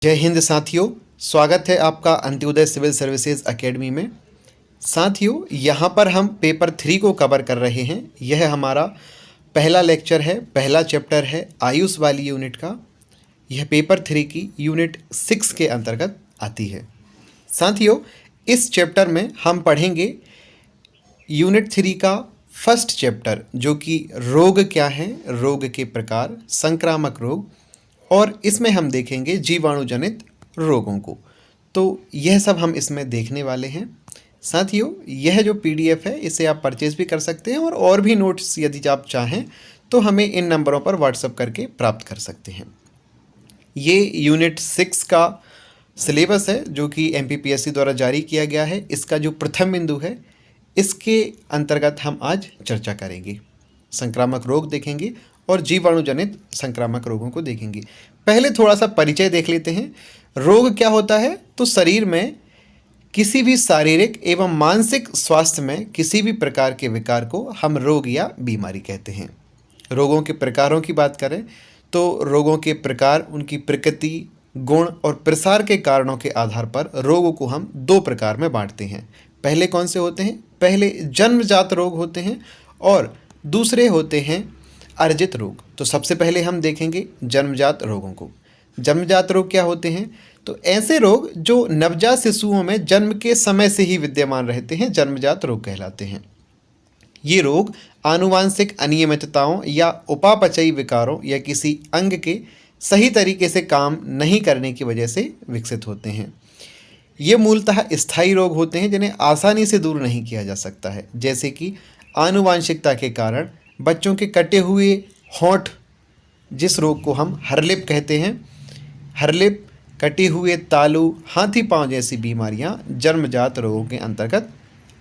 जय हिंद साथियों, स्वागत है आपका अंत्योदय सिविल सर्विसेज एकेडमी में। साथियों, यहाँ पर हम पेपर 3 को कवर कर रहे हैं। यह हमारा पहला लेक्चर है, पहला चैप्टर है आयुष वाली यूनिट का। यह पेपर 3 की यूनिट 6 के अंतर्गत आती है। साथियों, इस चैप्टर में हम पढ़ेंगे यूनिट 3 का फर्स्ट चैप्टर, जो कि रोग क्या हैं, रोग के प्रकार, संक्रामक रोग, और इसमें हम देखेंगे जीवाणु जनित रोगों को। तो यह सब हम इसमें देखने वाले हैं। साथियों, यह जो पीडीएफ है इसे आप परचेज भी कर सकते हैं और भी नोट्स यदि आप चाहें तो हमें इन नंबरों पर व्हाट्सएप करके प्राप्त कर सकते हैं। ये यूनिट 6 का सिलेबस है जो कि एमपीपीएससी द्वारा जारी किया गया है। इसका जो प्रथम बिंदु है इसके अंतर्गत हम आज चर्चा करेंगे। संक्रामक रोग देखेंगे और जीवाणु जनित संक्रामक रोगों को देखेंगे। पहले थोड़ा सा परिचय देख लेते हैं। रोग क्या होता है? तो शरीर में किसी भी शारीरिक एवं मानसिक स्वास्थ्य में किसी भी प्रकार के विकार को हम रोग या बीमारी कहते हैं। रोगों के प्रकारों की बात करें तो रोगों के प्रकार, उनकी प्रकृति, गुण और प्रसार के कारणों के आधार पर रोगों को हम 2 प्रकार में बांटते हैं। पहले कौन से होते हैं? पहले जन्मजात रोग होते हैं और दूसरे होते हैं अर्जित रोग। तो सबसे पहले हम देखेंगे जन्मजात रोगों को। जन्मजात रोग क्या होते हैं? तो ऐसे रोग जो नवजात शिशुओं में जन्म के समय से ही विद्यमान रहते हैं, जन्मजात रोग कहलाते हैं। ये रोग आनुवांशिक अनियमितताओं या उपापचयी विकारों या किसी अंग के सही तरीके से काम नहीं करने की वजह से विकसित होते हैं। ये मूलतः स्थायी रोग होते हैं जिन्हें आसानी से दूर नहीं किया जा सकता है, जैसे कि आनुवांशिकता के कारण बच्चों के कटे हुए होंठ, जिस रोग को हम हरलिप कहते हैं, हरलिप, कटे हुए तालू, हाथी पांव जैसी बीमारियां जन्मजात रोगों के अंतर्गत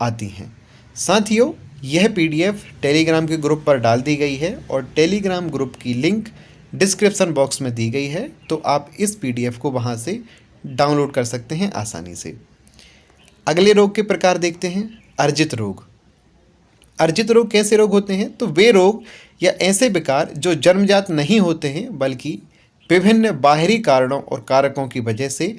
आती हैं। साथियों, यह पीडीएफ टेलीग्राम के ग्रुप पर डाल दी गई है और टेलीग्राम ग्रुप की लिंक डिस्क्रिप्शन बॉक्स में दी गई है, तो आप इस पीडीएफ को वहां से डाउनलोड कर सकते हैं आसानी से। अगले रोग के प्रकार देखते हैं, अर्जित रोग। अर्जित रोग कैसे रोग होते हैं? तो वे रोग या ऐसे विकार जो जन्मजात नहीं होते हैं बल्कि विभिन्न बाहरी कारणों और कारकों की वजह से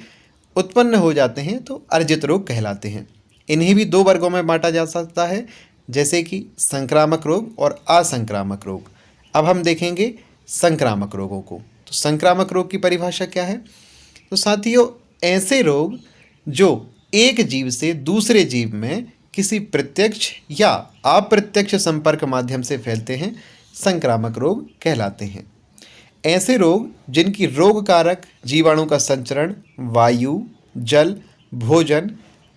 उत्पन्न हो जाते हैं, तो अर्जित रोग कहलाते हैं। इन्हें भी 2 वर्गों में बांटा जा सकता है, जैसे कि संक्रामक रोग और असंक्रामक रोग। अब हम देखेंगे संक्रामक रोगों को। तो संक्रामक रोग की परिभाषा क्या है? तो साथियों, ऐसे रोग जो एक जीव से दूसरे जीव में किसी प्रत्यक्ष या अप्रत्यक्ष संपर्क माध्यम से फैलते हैं, संक्रामक रोग कहलाते हैं। ऐसे रोग जिनकी रोग कारक जीवाणु का संचरण वायु, जल, भोजन,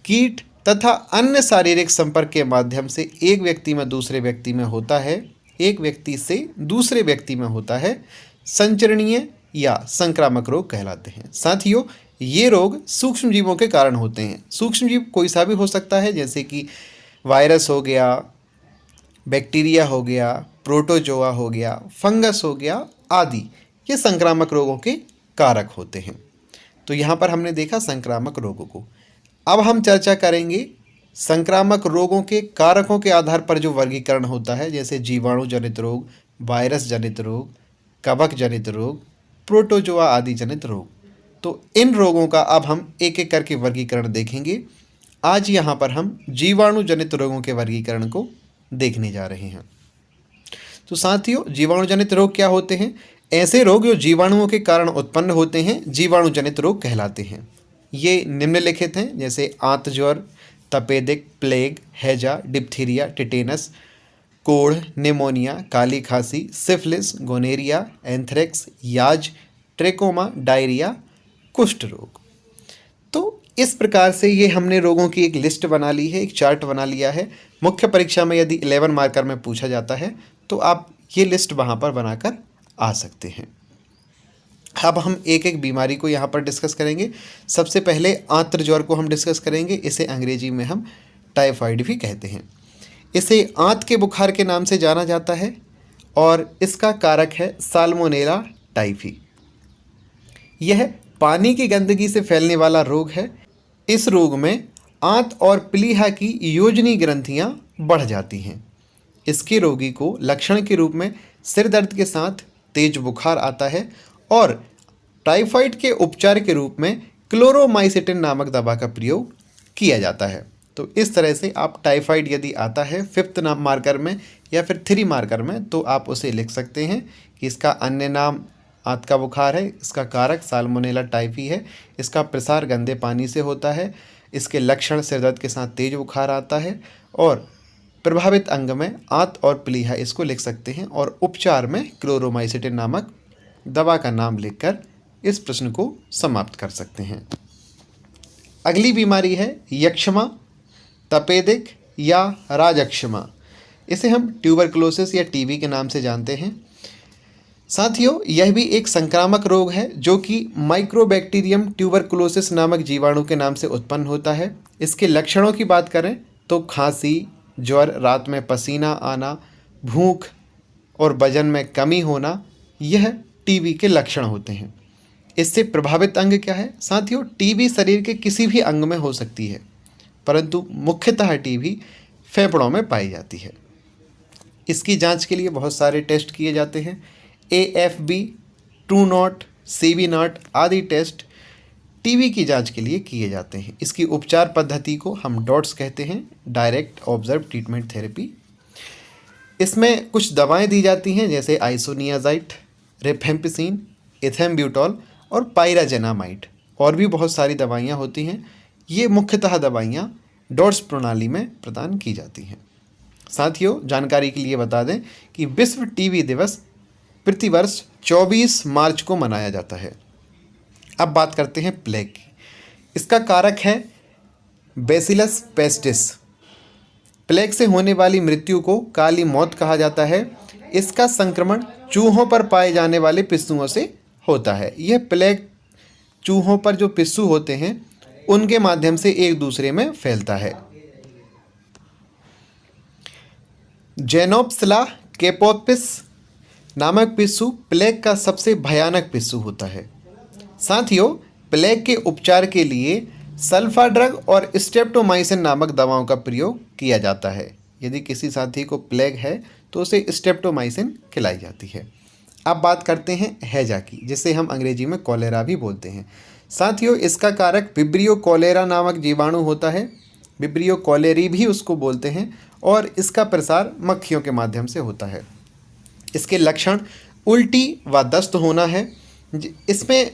कीट तथा अन्य शारीरिक संपर्क के माध्यम से एक व्यक्ति में दूसरे व्यक्ति में होता है, एक व्यक्ति से दूसरे व्यक्ति में होता है, संचरणीय या संक्रामक रोग कहलाते हैं। साथियों, ये रोग सूक्ष्म जीवों के कारण होते हैं। सूक्ष्म जीव कोई सा भी हो सकता है, जैसे कि वायरस हो गया, बैक्टीरिया हो गया, प्रोटोजोआ हो गया, फंगस हो गया आदि। ये संक्रामक रोगों के कारक होते हैं। तो यहाँ पर हमने देखा संक्रामक रोगों को। अब हम चर्चा करेंगे संक्रामक रोगों के कारकों के आधार पर जो वर्गीकरण होता है, जैसे जीवाणु जनित रोग, वायरस जनित रोग, कवक जनित रोग, प्रोटोजोआ आदि जनित रोग। तो इन रोगों का अब हम एक एक करके वर्गीकरण देखेंगे। आज यहाँ पर हम जीवाणु जनित रोगों के वर्गीकरण को देखने जा रहे हैं। तो साथियों, जीवाणु जनित रोग क्या होते हैं? ऐसे रोग जो जीवाणुओं के कारण उत्पन्न होते हैं, जीवाणु जनित रोग कहलाते हैं। ये निम्नलिखित हैं, जैसे आंत ज्वर, तपेदिक, प्लेग, हैजा, डिप्थीरिया, टिटेनस, कोढ़, निमोनिया, काली खांसी, सिफिलिस, गोनेरिया, एंथ्रेक्स, याज, ट्रेकोमा, डायरिया, कुष्ठ रोग। तो इस प्रकार से ये हमने रोगों की एक लिस्ट बना ली है, एक चार्ट बना लिया है। मुख्य परीक्षा में यदि 11 मार्कर में पूछा जाता है तो आप ये लिस्ट वहाँ पर बनाकर आ सकते हैं। अब हम एक एक बीमारी को यहाँ पर डिस्कस करेंगे। सबसे पहले आंत्र ज्वर को हम डिस्कस करेंगे। इसे अंग्रेजी में हम टाइफाइड भी कहते हैं। इसे आंत के बुखार के नाम से जाना जाता है और इसका कारक है साल्मोनेला टाइफी। यह पानी की गंदगी से फैलने वाला रोग है। इस रोग में आंत और प्लीहा की योजनी ग्रंथियां बढ़ जाती हैं। इसके रोगी को लक्षण के रूप में सिर दर्द के साथ तेज बुखार आता है और टाइफाइड के उपचार के रूप में क्लोरोमाइसिटिन नामक दवा का प्रयोग किया जाता है। तो इस तरह से आप टाइफाइड यदि आता है 5th मार्कर में या फिर 3 मार्कर में तो आप उसे लिख सकते हैं कि इसका अन्य नाम आंत का बुखार है, इसका कारक साल्मोनेला टाइफी है, इसका प्रसार गंदे पानी से होता है, इसके लक्षण सिर दर्द के साथ तेज बुखार आता है और प्रभावित अंग में आंत और प्लीहा इसको लिख सकते हैं और उपचार में क्लोरोमाइसिटिन नामक दवा का नाम लिखकर इस प्रश्न को समाप्त कर सकते हैं। अगली बीमारी है यक्षमा, तपेदिक या राजक्षमा। इसे हम ट्यूबरकुलोसिस या टीबी के नाम से जानते हैं। साथियों, यह भी एक संक्रामक रोग है जो कि माइक्रोबैक्टीरियम ट्यूबरकुलोसिस नामक जीवाणु के नाम से उत्पन्न होता है। इसके लक्षणों की बात करें तो खांसी, ज्वर, रात में पसीना आना, भूख और वजन में कमी होना, यह टीबी के लक्षण होते हैं। इससे प्रभावित अंग क्या है? साथियों, टीबी शरीर के किसी भी अंग में हो सकती है, परंतु मुख्यतः टीबी फेफड़ों में पाई जाती है। इसकी जांच के लिए बहुत सारे टेस्ट किए जाते हैं। AFB, true not, CB not आदि टेस्ट टीबी की जांच के लिए किए जाते हैं। इसकी उपचार पद्धति को हम डॉट्स कहते हैं, डायरेक्ट ऑब्जर्व ट्रीटमेंट थेरेपी। इसमें कुछ दवाएं दी जाती हैं जैसे आइसोनियाजाइड, रिफेम्पिसिन, इथेम्ब्यूटॉल और पाइराजेनामाइड, और भी बहुत सारी दवाइयाँ होती हैं। ये मुख्यतः दवाइयाँ डॉट्स प्रणाली में प्रदान की जाती हैं। साथियों, जानकारी के लिए बता दें कि विश्व टीबी दिवस प्रतिवर्ष 24 मार्च को मनाया जाता है। अब बात करते हैं प्लेग की। इसका कारक है बैसिलस पेस्टिस। प्लेग से होने वाली मृत्यु को काली मौत कहा जाता है। इसका संक्रमण चूहों पर पाए जाने वाले पिस्सुओं से होता है। यह प्लेग चूहों पर जो पिस्सू होते हैं उनके माध्यम से एक दूसरे में फैलता है। जेनोप्सिला केपोपिस नामक पिस्सू प्लेग का सबसे भयानक पिस्सू होता है। साथियों, प्लेग के उपचार के लिए सल्फा ड्रग और स्ट्रेप्टोमाइसिन नामक दवाओं का प्रयोग किया जाता है। यदि किसी साथी को प्लेग है तो उसे स्ट्रेप्टोमाइसिन खिलाई जाती है। अब बात करते हैं हैजा की, जिसे हम अंग्रेजी में कॉलेरा भी बोलते हैं। साथियों, इसका कारक विब्रियो कॉलेरा नामक जीवाणु होता है। विब्रियो कॉलेरी भी उसको बोलते हैं और इसका प्रसार मक्खियों के माध्यम से होता है। इसके लक्षण उल्टी व दस्त होना है। इसमें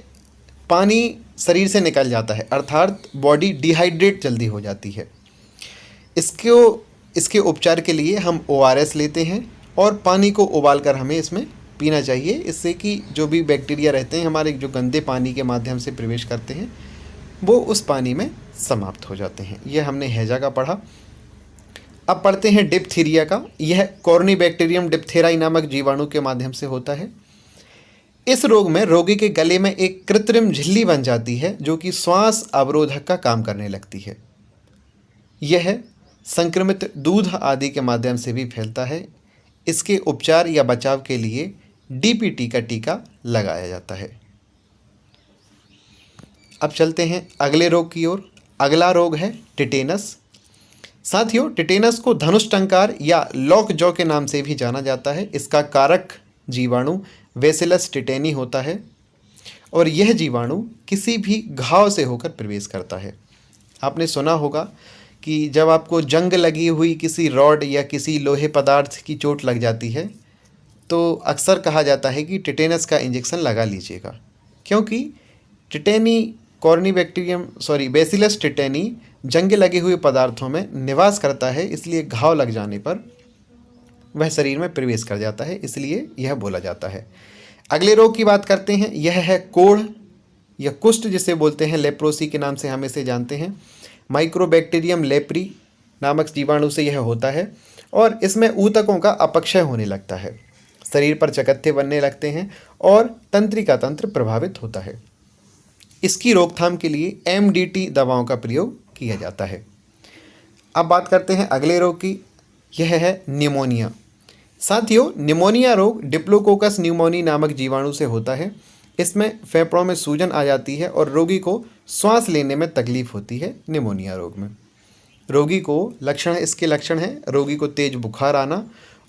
पानी शरीर से निकल जाता है, अर्थात बॉडी डिहाइड्रेट जल्दी हो जाती है। इसके उपचार के लिए हम ORS लेते हैं और पानी को उबाल कर हमें इसमें पीना चाहिए। इससे कि जो भी बैक्टीरिया रहते हैं हमारे जो गंदे पानी के माध्यम से प्रवेश करते हैं वो उस पानी में समाप्त हो जाते हैं। यह हमने हैजा का पढ़ा। अब पढ़ते हैं डिप्थीरिया का। यह कॉर्नीबैक्टीरियम डिप्थेराई नामक जीवाणु के माध्यम से होता है। इस रोग में रोगी के गले में एक कृत्रिम झिल्ली बन जाती है जो कि श्वास अवरोधक का काम करने लगती है। यह संक्रमित दूध आदि के माध्यम से भी फैलता है। इसके उपचार या बचाव के लिए DPT का टीका लगाया जाता है। अब चलते हैं अगले रोग की ओर। अगला रोग है टिटेनस। साथियों, टिटेनस को धनुष टंकार या लॉक जॉ के नाम से भी जाना जाता है। इसका कारक जीवाणु बेसिलस टिटेनी होता है और यह जीवाणु किसी भी घाव से होकर प्रवेश करता है। आपने सुना होगा कि जब आपको जंग लगी हुई किसी रॉड या किसी लोहे पदार्थ की चोट लग जाती है तो अक्सर कहा जाता है कि टिटेनस का इंजेक्शन लगा लीजिएगा, क्योंकि बेसिलस टिटेनी जंग लगे हुए पदार्थों में निवास करता है, इसलिए घाव लग जाने पर वह शरीर में प्रवेश कर जाता है, इसलिए यह बोला जाता है। अगले रोग की बात करते हैं। यह है कोढ़ या कुष्ठ, जिसे बोलते हैं लेप्रोसी के नाम से हम इसे जानते हैं। माइक्रोबैक्टीरियम लेप्री नामक जीवाणु से यह होता है और इसमें ऊतकों का अपक्षय होने लगता है, शरीर पर चकत्ते बनने लगते हैं और तंत्रिका तंत्र प्रभावित होता है। इसकी रोकथाम के लिए MDT दवाओं का प्रयोग किया जाता है। अब बात करते हैं अगले रोग की। यह है निमोनिया। साथियों, निमोनिया रोग डिप्लोकोकस न्यूमोनी नामक जीवाणु से होता है। इसमें फेफड़ों में सूजन आ जाती है और रोगी को श्वास लेने में तकलीफ होती है। निमोनिया रोग में रोगी को इसके लक्षण हैं रोगी को तेज बुखार आना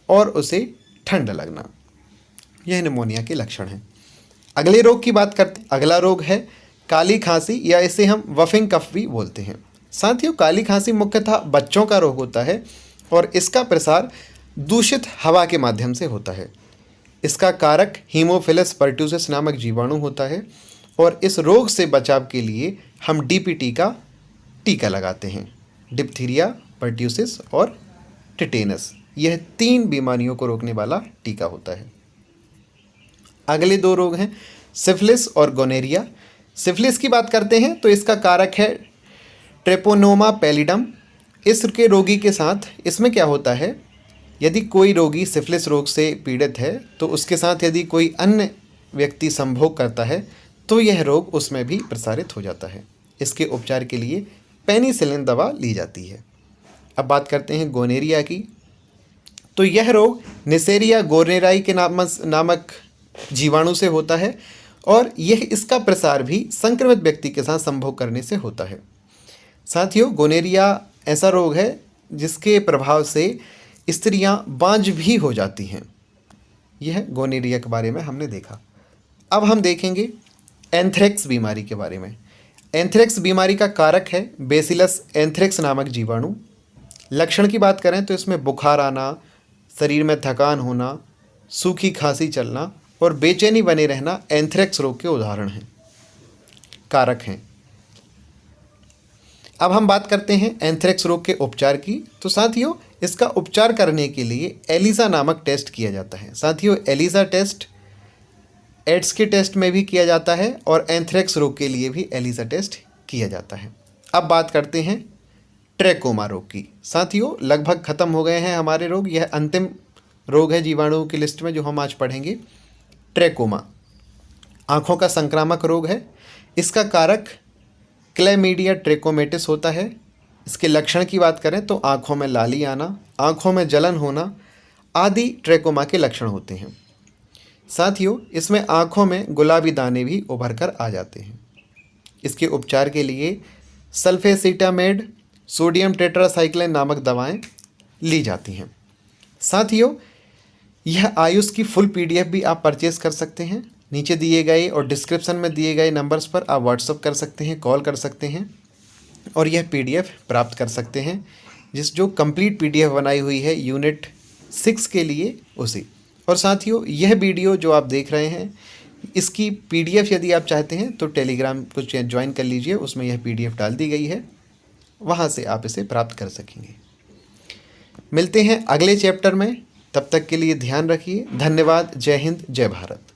और उसे ठंड लगना। यह निमोनिया के लक्षण हैं। अगले रोग की बात करते हैं। अगला रोग है काली खांसी, या इसे हम वफिंग कफ भी बोलते हैं। साथियों, काली खांसी मुख्यतः बच्चों का रोग होता है और इसका प्रसार दूषित हवा के माध्यम से होता है। इसका कारक हीमोफिलस पर्ट्यूसिस नामक जीवाणु होता है और इस रोग से बचाव के लिए हम डीपीटी का टीका लगाते हैं। डिप्थीरिया, पर्ट्यूसिस और टिटेनस, यह 3 बीमारियों को रोकने वाला टीका होता है। अगले 2 रोग हैं सिफिलिस और गोनेरिया। सिफिलिस की बात करते हैं तो इसका कारक है ट्रेपोनोमा पैलिडम। इसके रोगी के साथ इसमें क्या होता है, यदि कोई रोगी सिफिलिस रोग से पीड़ित है तो उसके साथ यदि कोई अन्य व्यक्ति संभोग करता है तो यह रोग उसमें भी प्रसारित हो जाता है। इसके उपचार के लिए पेनिसिलिन दवा ली जाती है। अब बात करते हैं गोनेरिया की। तो यह रोग नेसेरिया गोनेराई के नामक जीवाणु से होता है और यह इसका प्रसार भी संक्रमित व्यक्ति के साथ संभोग करने से होता है। साथियों, गोनेरिया ऐसा रोग है जिसके प्रभाव से स्त्रियां बांझ भी हो जाती हैं। यह गोनेरिया के बारे में हमने देखा। अब हम देखेंगे एंथ्रेक्स बीमारी के बारे में। एंथ्रेक्स बीमारी का कारक है बेसिलस एंथ्रेक्स नामक जीवाणु। लक्षण की बात करें तो इसमें बुखार आना, शरीर में थकान होना, सूखी खांसी चलना और बेचैनी बने रहना एंथ्रेक्स रोग के उदाहरण हैं, कारक हैं। अब हम बात करते हैं एंथ्रेक्स रोग के उपचार की। तो साथियों, इसका उपचार करने के लिए एलिसा नामक टेस्ट किया जाता है। साथियों, एलिसा टेस्ट एड्स के टेस्ट में भी किया जाता है और एंथ्रेक्स रोग के लिए भी एलिसा टेस्ट किया जाता है। अब बात करते हैं ट्रैकोमा रोग की। साथियों, लगभग ख़त्म हो गए हैं हमारे रोग। यह अंतिम रोग है जीवाणुओं की लिस्ट में जो हम आज पढ़ेंगे। ट्रैकोमा आँखों का संक्रामक रोग है। इसका कारक क्लैमीडिया ट्रैकोमेटिस होता है। इसके लक्षण की बात करें तो आँखों में लाली आना, आँखों में जलन होना आदि ट्रैकोमा के लक्षण होते हैं। साथियों, इसमें आँखों में गुलाबी दाने भी उभर कर आ जाते हैं। इसके उपचार के लिए सल्फेसिटामेड, सोडियम टेट्रासाइक्लिन नामक दवाएं ली जाती हैं। साथियों, यह आयुष की फुल पीडीएफ भी आप परचेज़ कर सकते हैं। नीचे दिए गए और डिस्क्रिप्शन में दिए गए नंबर्स पर आप व्हाट्सअप कर सकते हैं, कॉल कर सकते हैं और यह पीडीएफ प्राप्त कर सकते हैं, जो कंप्लीट पीडीएफ बनाई हुई है यूनिट 6 के लिए उसी। और साथियों, यह वीडियो जो आप देख रहे हैं, इसकी पीडीएफ यदि आप चाहते हैं तो टेलीग्राम को ज्वाइन कर लीजिए, उसमें यह पीडीएफ डाल दी गई है, वहाँ से आप इसे प्राप्त कर सकेंगे। मिलते हैं अगले चैप्टर में, तब तक के लिए ध्यान रखिए। धन्यवाद। जय हिंद, जय भारत।